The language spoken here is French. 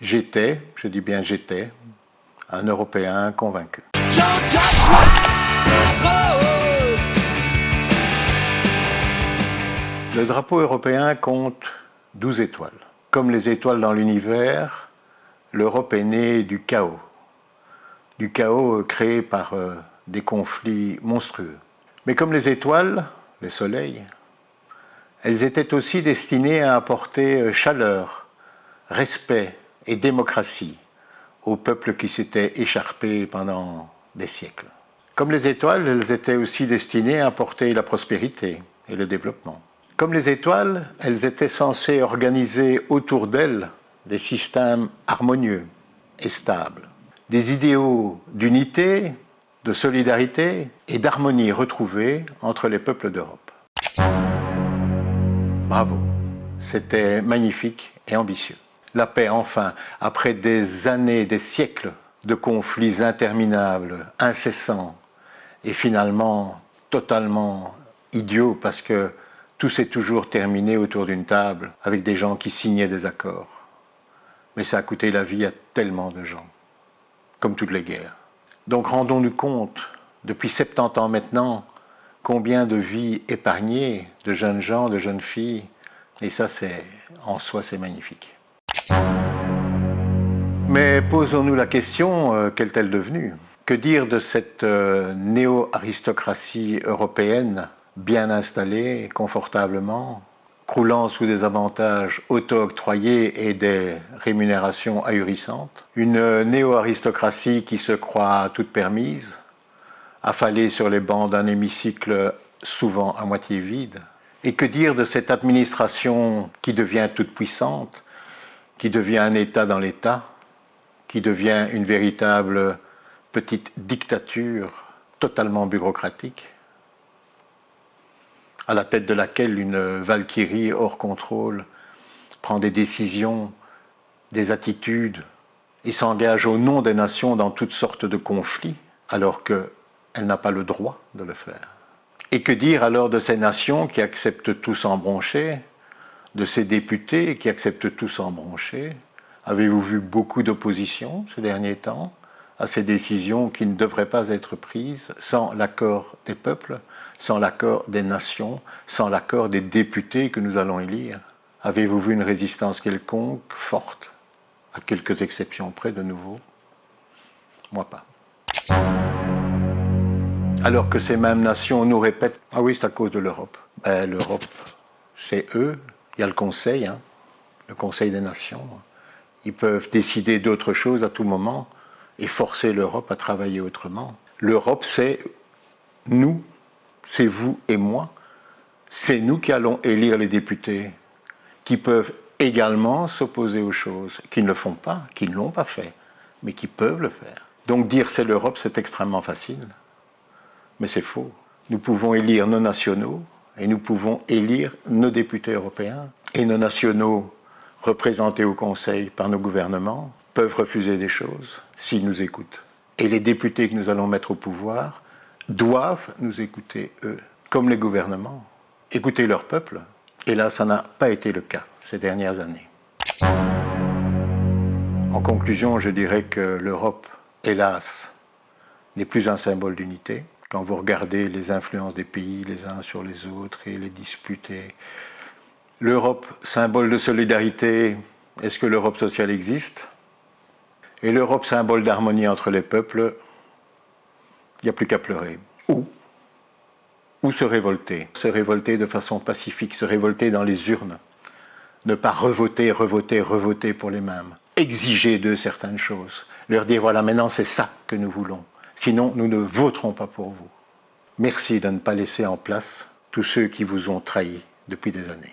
J'étais, je dis bien j'étais, un Européen convaincu. Le drapeau européen compte 12 étoiles. Comme les étoiles dans l'univers, l'Europe est née du chaos. Du chaos créé par des conflits monstrueux. Mais comme les étoiles, les soleils, elles étaient aussi destinées à apporter chaleur, respect et démocratie aux peuples qui s'étaient écharpés pendant des siècles. Comme les étoiles, elles étaient aussi destinées à apporter la prospérité et le développement. Comme les étoiles, elles étaient censées organiser autour d'elles des systèmes harmonieux et stables, des idéaux d'unité, de solidarité et d'harmonie retrouvés entre les peuples d'Europe. Bravo, c'était magnifique et ambitieux. La paix, enfin, après des années, des siècles de conflits interminables, incessants, et finalement totalement idiots parce que tout s'est toujours terminé autour d'une table avec des gens qui signaient des accords. Mais ça a coûté la vie à tellement de gens, comme toutes les guerres. Donc rendons-nous compte, depuis 70 ans maintenant, combien de vies épargnées, de jeunes gens, de jeunes filles, et ça, en soi, c'est magnifique. Mais posons-nous la question, qu'est-elle devenue ? Que dire de cette néo-aristocratie européenne, bien installée, confortablement, croulant sous des avantages auto-octroyés et des rémunérations ahurissantes ? Une néo-aristocratie qui se croit toute permise, affalée sur les bancs d'un hémicycle souvent à moitié vide. Et que dire de cette administration qui devient toute puissante, qui devient un État dans l'État, qui devient une véritable petite dictature totalement bureaucratique, à la tête de laquelle une valkyrie hors contrôle prend des décisions, des attitudes et s'engage au nom des nations dans toutes sortes de conflits, alors qu'elle n'a pas le droit de le faire. Et que dire alors de ces nations qui acceptent tout sans broncher, de ces députés qui acceptent tout sans broncher? Avez-vous vu beaucoup d'opposition ces derniers temps à ces décisions qui ne devraient pas être prises sans l'accord des peuples, sans l'accord des nations, sans l'accord des députés que nous allons élire? Avez-vous vu une résistance quelconque, forte, à quelques exceptions près de nouveau? Moi pas. Alors que ces mêmes nations nous répètent « Ah oui, c'est à cause de l'Europe ». Ben, l'Europe, c'est eux, il y a le Conseil, le Conseil des Nations. Ils peuvent décider d'autre chose à tout moment et forcer l'Europe à travailler autrement. L'Europe, c'est nous, c'est vous et moi. C'est nous qui allons élire les députés, qui peuvent également s'opposer aux choses, qui ne le font pas, qui ne l'ont pas fait, mais qui peuvent le faire. Donc dire c'est l'Europe, c'est extrêmement facile. Mais c'est faux. Nous pouvons élire nos nationaux et nous pouvons élire nos députés européens. Et nos nationaux, représentés au Conseil par nos gouvernements, peuvent refuser des choses s'ils nous écoutent. Et les députés que nous allons mettre au pouvoir doivent nous écouter, eux, comme les gouvernements, écouter leur peuple. Et là, ça n'a pas été le cas ces dernières années. En conclusion, je dirais que l'Europe, hélas, n'est plus un symbole d'unité. Quand vous regardez les influences des pays les uns sur les autres et les disputes. L'Europe, symbole de solidarité, est-ce que l'Europe sociale existe? Et l'Europe, symbole d'harmonie entre les peuples, il n'y a plus qu'à pleurer. Ou se révolter de façon pacifique, se révolter dans les urnes, ne pas revoter pour les mêmes, exiger d'eux certaines choses, leur dire voilà maintenant c'est ça que nous voulons. Sinon, nous ne voterons pas pour vous. Merci de ne pas laisser en place tous ceux qui vous ont trahi depuis des années.